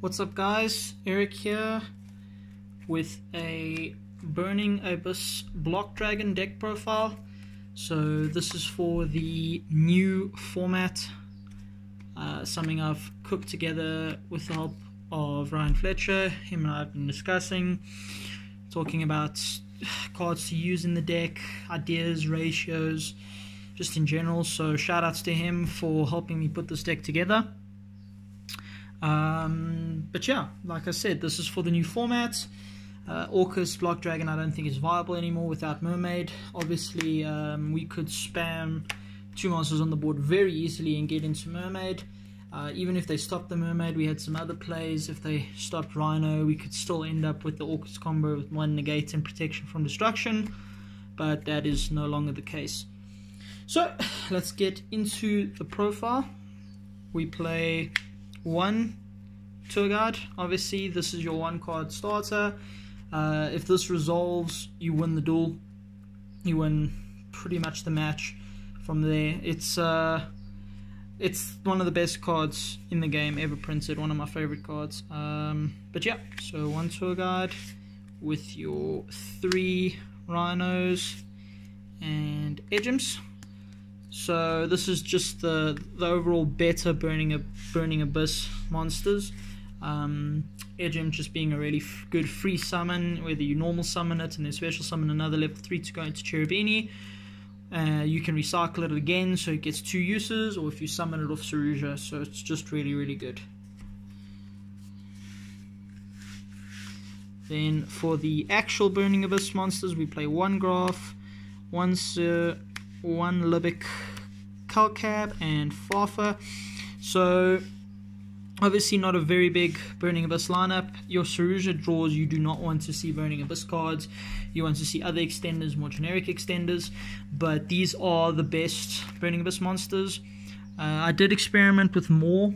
What's up guys, Eric here with a Burning Abyss Block Dragon deck profile. So this is for the new format, something I've cooked together with the help of Ryan Fletcher. Him and I have been discussing, talking about cards to use in the deck, ideas, ratios, just in general. So shout outs to him for helping me put this deck together. But yeah, like I said, this is for the new format. Orcus Block Dragon I don't think is viable anymore without Mermaid. Obviously we could spam two monsters on the board very easily and get into Mermaid. Even if they stopped the Mermaid, we had some other plays. If they stopped Rhino, we could still end up with the Orcus combo with one negate and protection from destruction, but that is no longer the case. So let's get into the profile. We play one tour guide. Obviously this is your one card starter. If this resolves, you win the duel, you win pretty much the match from there. It's one of the best cards in the game ever printed, one of my favorite cards. But yeah, so one tour guide with your 3 rhinos and Edgems. So this is just the overall better Burning Abyss monsters. Edgem just being a really good free summon, whether you normal summon it and then special summon another level 3 to go into Cherubini. You can recycle it again, so it gets 2 uses, or if you summon it off Saruja, so it's just really good. Then for the actual Burning Abyss monsters, we play 1 Graph, 1 Sir, 1 Libic, Calcab, and Farfa. So obviously not a very big Burning Abyss lineup. Your Saruja draws, you do not want to see Burning Abyss cards. You want to see other extenders, more generic extenders, but these are the best Burning Abyss monsters. I did experiment with more,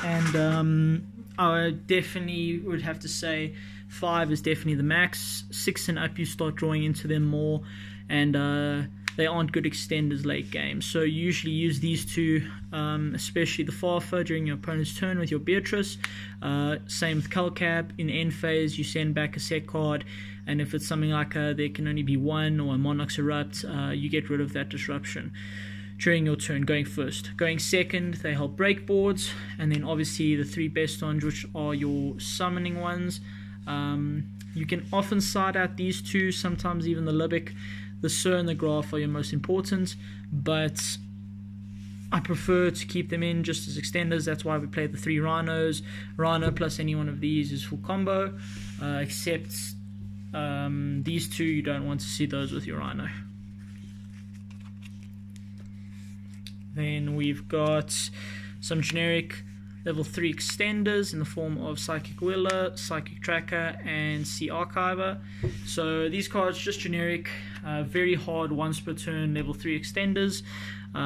and I definitely would have to say 5 is definitely the max. 6 and up you start drawing into them more, and they aren't good extenders late game. So you usually use these two, especially the Farfa during your opponent's turn with your Beatrice. Same with Calcab. In the end phase, you send back a set card, and if it's something like there can only be 1 or a Monarch's Erupt, you get rid of that disruption during your turn, going first. Going second, they help break boards, and then obviously the 3 best ones, which are your summoning ones. You can often side out these 2, sometimes even the Libic. The Sir and the Graph are your most important, but I prefer to keep them in just as extenders. That's why we play the 3 rhinos. Rhino plus any one of these is full combo, except these 2, you don't want to see those with your rhino. Then we've got some generic level 3 extenders in the form of Psychic Wheeler, Psychic Tracker, and Sea Archiver. So these cards just generic, very hard once per turn level 3 extenders.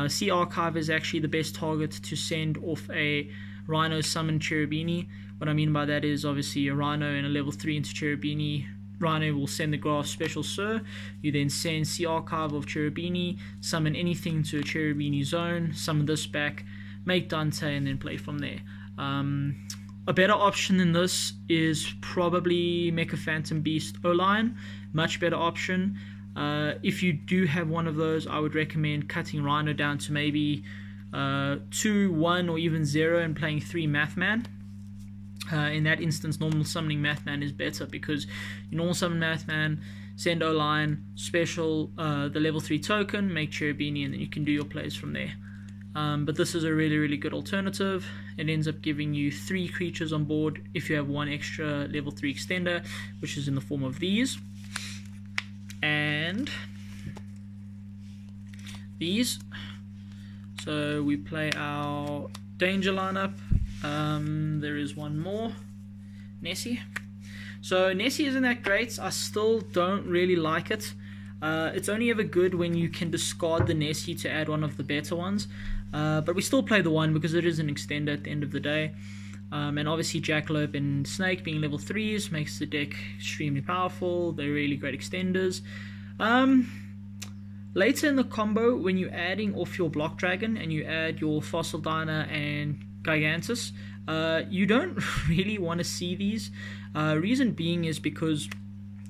Sea Archiver is actually the best target to send off a Rhino summon Cherubini. What I mean by that is obviously a Rhino and a level 3 into Cherubini. Rhino will send the Graph Special Sir. You then send Sea Archive of Cherubini, summon anything to a Cherubini zone, summon this back, make Dante, and then play from there. A better option than this is probably Mecha Phantom Beast O-Line. Much better option. If you do have one of those, I would recommend cutting Rhino down to maybe 2, 1, or even 0 and playing 3 Mathman. In that instance, normal summoning Mathman is better, because you normal summon Mathman, send O-Line, special the level 3 token, make Cherubini, and then you can do your plays from there. But this is a really good alternative. It ends up giving you 3 creatures on board if you have 1 extra level 3 extender, which is in the form of these. And these. So we play our danger lineup. There is one more, Nessie. So Nessie isn't that great. I still don't really like it. It's only ever good when you can discard the Nessie to add one of the better ones. But we still play the 1 because it is an extender at the end of the day. And obviously Jackalope and Snake being level 3s makes the deck extremely powerful. They're really great extenders. Later in the combo, when you're adding off your Block Dragon and you add your Fossil Diner and Gigantus, You don't really want to see these. Reason being is because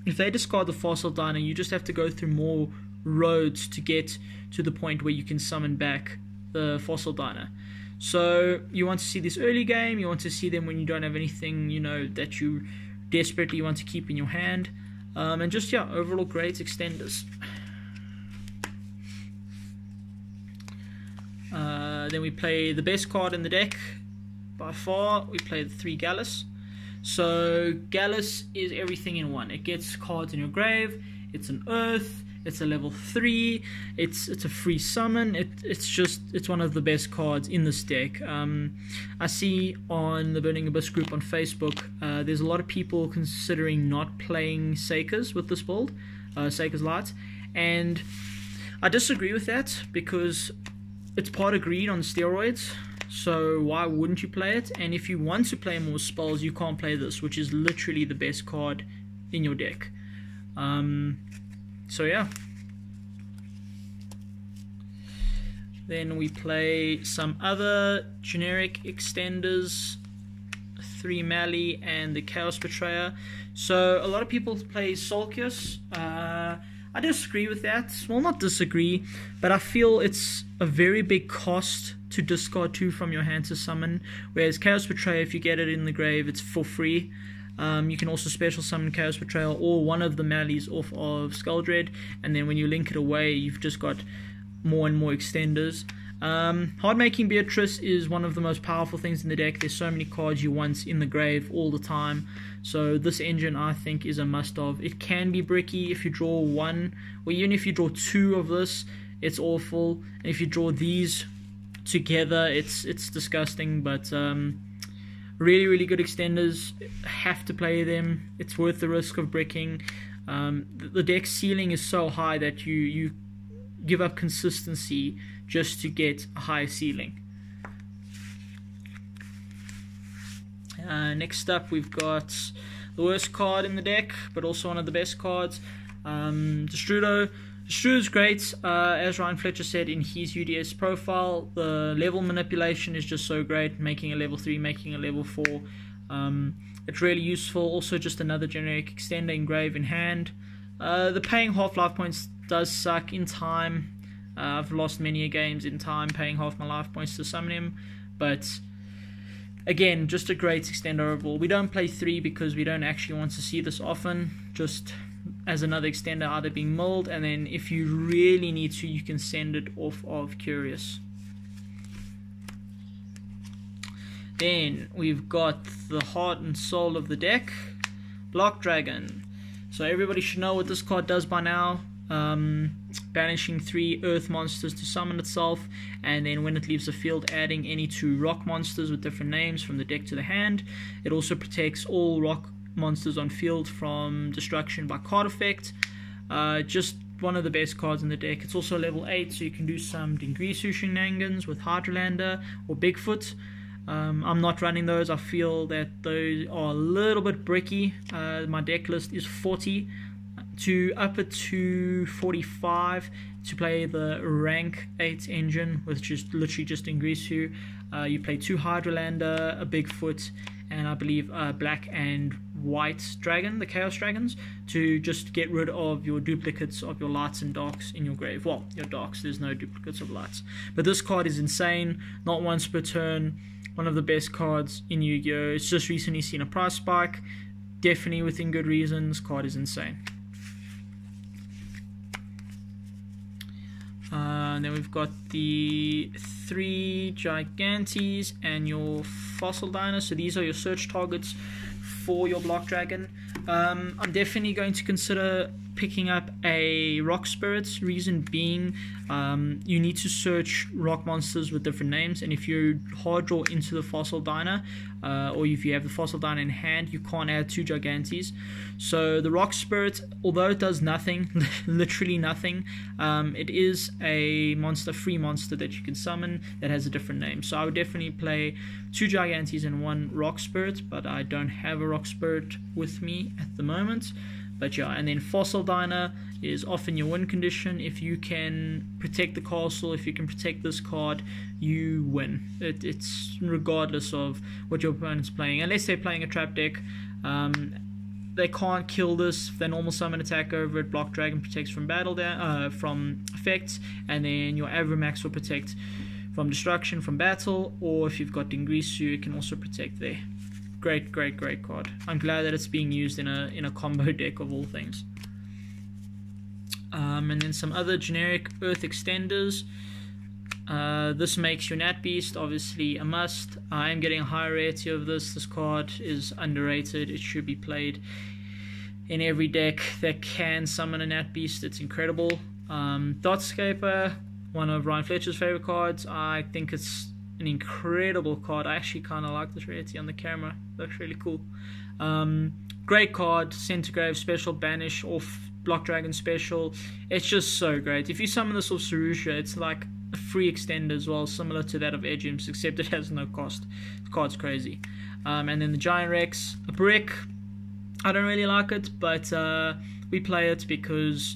if they discard the Fossil Diner, you just have to go through more roads to get to the point where you can summon back the Fossil Diner. So you want to see this early game, you want to see them when you don't have anything, you know, that you desperately want to keep in your hand. And just, yeah, overall great extenders. Then we play the best card in the deck by far. We play the 3 Gallus. So Gallus is everything in one. It gets cards in your grave, it's an Earth, it's a level 3, it's a free summon. It's one of the best cards in this deck. I see on the Burning Abyss group on Facebook, there's a lot of people considering not playing Sakers with this build, Sakers Light, and I disagree with that because it's part of greed on steroids. So why wouldn't you play it? And if you want to play more spells, you can't play this, which is literally the best card in your deck. So yeah. Then we play some other generic extenders, 3 Mali and the Chaos Betrayer. So a lot of people play Solkius. I disagree with that. Well, not disagree, but I feel it's a very big cost to discard 2 from your hand to summon, whereas Chaos Betrayer, if you get it in the grave, it's for free. You can also special summon Chaos Betrayal or one of the Mallies off of Skulldread, and then when you link it away, you've just got more and more extenders. Hard-making Beatrice is one of the most powerful things in the deck. There's so many cards you want in the grave all the time, so this engine I think is a must-have. It can be bricky if you draw 1, or even if you draw 2 of this, it's awful. And if you draw these together, it's disgusting, but really good extenders. Have to play them. It's worth the risk of bricking. The deck ceiling is so high that you give up consistency just to get a high ceiling. Next up, we've got the worst card in the deck, but also one of the best cards, Destrudo. Destrudo's great, as Ryan Fletcher said in his UDS profile. The level manipulation is just so great, making a level 3, making a level 4. It's really useful. Also just another generic extender engrave in hand. The paying half life points does suck in time. I've lost many games in time paying half my life points to summon him, but again, just a great extender overall. We don't play 3 because we don't actually want to see this often, just as another extender either being milled, and then if you really need to, you can send it off of Curious. Then we've got the heart and soul of the deck, Block Dragon. So everybody should know what this card does by now. Banishing 3 earth monsters to summon itself, and then when it leaves the field, adding any 2 rock monsters with different names from the deck to the hand. It also protects all rock monsters on field from destruction by card effect. Just one of the best cards in the deck. It's also level 8, so you can do some Dingrisu Shenanigans with Hydrolander or Bigfoot. I'm not running those. I feel that those are a little bit bricky. My deck list is 40 to up it to 45 to play the rank 8 engine, which is literally just Dingrisu. You play 2 Hydrolander, a Bigfoot, and I believe a black and white dragon, the Chaos Dragons, to just get rid of your duplicates of your lights and darks in your grave. Well, your darks, there's no duplicates of lights. But this card is insane, not once per turn, one of the best cards in Yu-Gi-Oh! It's just recently seen a price spike, definitely within good reasons. Card is insane. And then we've got the 3 Gigantes and your Fossil Diner. So these are your search targets for your Block Dragon. I'm definitely going to consider picking up a Rock Spirit. Reason being, you need to search rock monsters with different names, and if you hard draw into the Fossil Diner, or if you have the Fossil Diner in hand, you can't add 2 Gigantes. So the Rock Spirit, although it does nothing, literally nothing, it is a monster, free monster that you can summon that has a different name. So I would definitely play 2 Gigantes and 1 Rock Spirit, but I don't have a Rock Spirit with me at the moment. But yeah, and then Fossil Diner is often your win condition. If you can protect the castle, if you can protect this card, you win. It's regardless of what your opponent's playing. Unless they're playing a trap deck, they can't kill this. If they normal summon attack over it, Block Dragon protects from battle from effects, and then your Avramax will protect from destruction from battle, or if you've got Dingrisu, it can also protect there. Great card. I'm glad that it's being used in a combo deck of all things. And then some other generic Earth extenders. This makes your Nat Beast obviously a must. I am getting a high rarity of this. This card is underrated. It should be played in every deck that can summon a Nat Beast. It's incredible. Dotscaper, one of Ryan Fletcher's favorite cards. I think it's an incredible card. I actually kind of like this rarity on the camera. Looks really cool. Great card. Centigrave special, banish off Block Dragon special. It's just so great. If you summon this off Sarusha, it's like a free extender as well, similar to that of Edgeim's, except it has no cost. The card's crazy. And then the Giant Rex, a brick. I don't really like it, but we play it because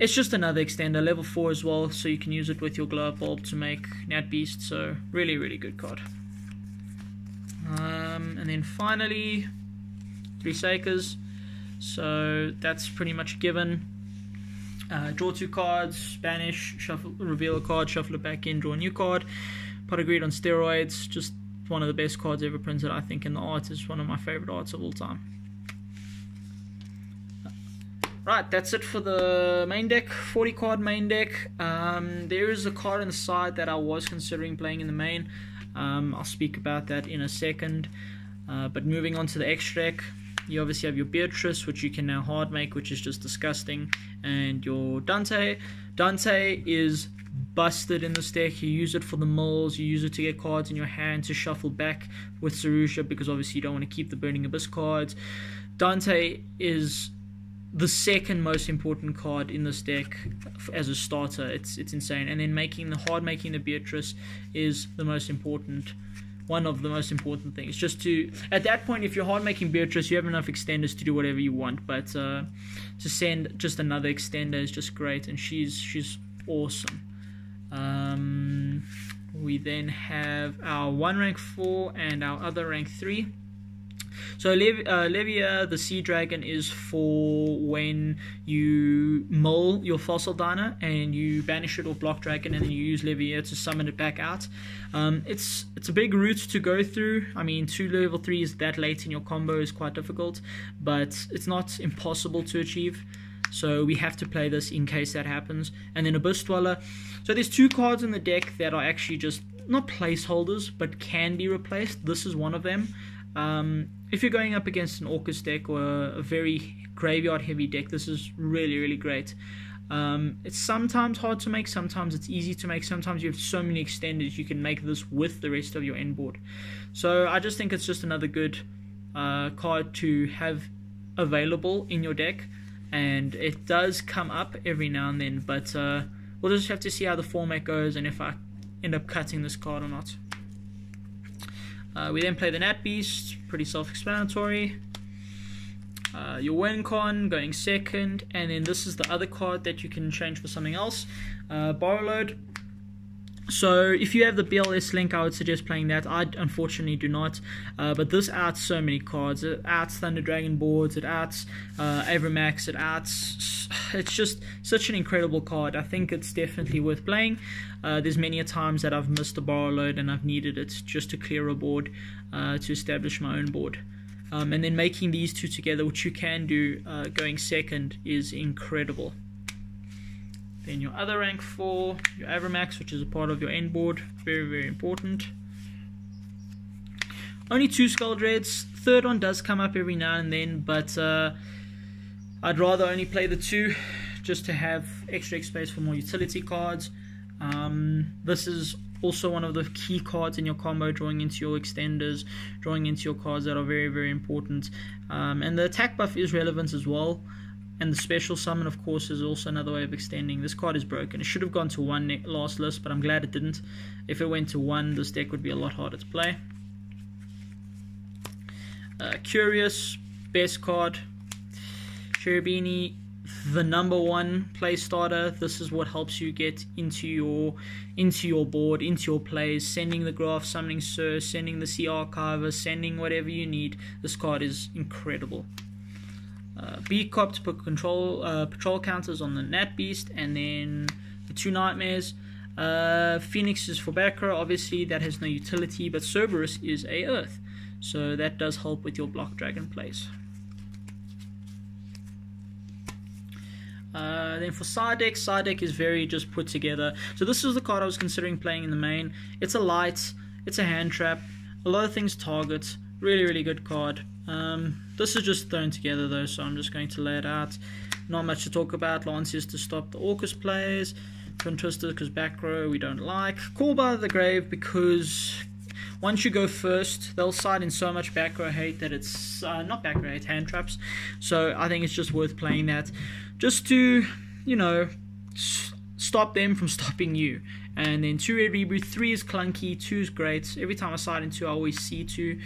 it's just another extender, level 4 as well, so you can use it with your glow up bulb to make Nat Beast. So really good card. And then finally 3 Sakers. So that's pretty much a given. Draw 2 cards, banish, shuffle, reveal a card, shuffle it back in, draw a new card. Pot of Greed on steroids, just one of the best cards ever printed, I think, in the art. Is one of my favorite arts of all time. Right, that's it for the main deck, 40 card main deck. There is a card on the side that I was considering playing in the main. I'll speak about that in a second. But moving on to the extra deck, you obviously have your Beatrice, which you can now hard make, which is just disgusting, and your Dante. Dante is busted in this deck. You use it for the mills, you use it to get cards in your hand to shuffle back with Sarusha, because obviously you don't want to keep the Burning Abyss cards. Dante is the second most important card in this deck as a starter. It's insane. And then making the Beatrice is the most important, one of the most important things. Just to, at that point, if you're hard making Beatrice, you have enough extenders to do whatever you want, but to send just another extender is just great, and she's awesome. We then have our one rank 4 and our other rank 3. So Levia, the Sea Dragon, is for when you mull your Fossil Diner and you banish it or Block Dragon, and then you use Levia to summon it back out. It's a big route to go through. I mean, 2 level 3s that late in your combo is quite difficult, but it's not impossible to achieve. So we have to play this in case that happens. And then Abyss Dweller. So there's 2 cards in the deck that are actually just not placeholders, but can be replaced. This is one of them. If you're going up against an Orcus deck or a very graveyard heavy deck, this is really great. It's sometimes hard to make, sometimes it's easy to make, sometimes you have so many extenders you can make this with the rest of your end board. So I just think it's just another good card to have available in your deck, and it does come up every now and then, but we'll just have to see how the format goes and if I end up cutting this card or not. We then play the Nat Beast, pretty self-explanatory. Your win con going second, and then this is the other card that you can change for something else. Borrow Load. So if you have the BLS link, I would suggest playing that. I unfortunately do not, but this outs so many cards. It outs Thunder Dragon boards, it outs Avramax, it outs... It's just such an incredible card. I think it's definitely worth playing. There's many a times that I've missed a Borrow Load and I've needed it just to clear a board, to establish my own board. And then making these 2 together, which you can do going second, is incredible. Then your other rank 4, your Avramax, which is a part of your end board, very important. Only 2 Skull Dreads. Third one does come up every now and then, but I'd rather only play the 2 just to have extra space for more utility cards. This is also one of the key cards in your combo, drawing into your extenders, drawing into your cards that are very important. And the attack buff is relevant as well. And the special summon, of course, is also another way of extending. This card is broken. It should have gone to 1 last list, but I'm glad it didn't. If it went to 1, this deck would be a lot harder to play. Curious, best card. Cherubini, the #1 play starter. This is what helps you get into your board, into your plays, sending the graph, summoning Sir, sending the Sea Archiver, sending whatever you need. This card is incredible. B-Cop to put patrol counters on the Nat Beast, and then the 2 Nightmares. Phoenix is for back row, obviously that has no utility, but Cerberus is a Earth, so that does help with your block dragon plays. Then for side deck is very just put together. So this is the card I was considering playing in the main. It's a light, it's a hand trap, a lot of things target, really good card. This is just thrown together though, so I'm just going to lay it out. Not much to talk about. Lancius to stop the Orcus plays, Twin Twister because back row we don't like, Call by the Grave because once you go first, they'll side in so much back row hate that it's not back row hate, hand traps. So I think it's just worth playing that, just to, you know, stop them from stopping you. And then 2 red reboot, 3 is clunky, 2 is great. Every time I side in 2, I always see 2.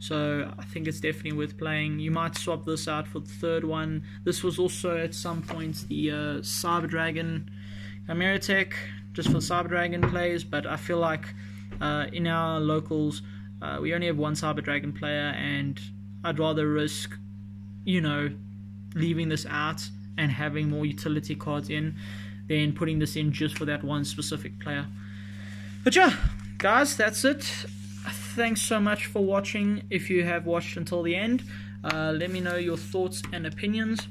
So I think it's definitely worth playing. You might swap this out for the third one. This was also at some point the Cyber Dragon Chimera Tech, just for Cyber Dragon plays. But I feel like in our locals, we only have one Cyber Dragon player, and I'd rather risk, you know, leaving this out and having more utility cards in than putting this in just for that one specific player. But yeah, guys, that's it. Thanks so much for watching. If you have watched until the end, let me know your thoughts and opinions.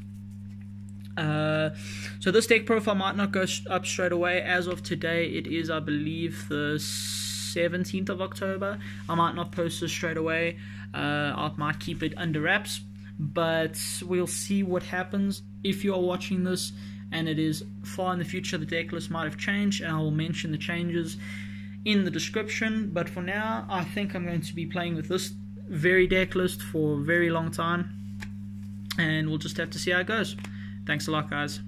So this deck profile might not go up straight away. As of today, it is, I believe, the 17th of October. I might not post this straight away. I might keep it under wraps, but we'll see what happens. If you are watching this and it is far in the future, the deck list might have changed, and I will mention the changes in the description. But for now, I think I'm going to be playing with this very deck list for a very long time, and we'll just have to see how it goes. Thanks a lot, guys.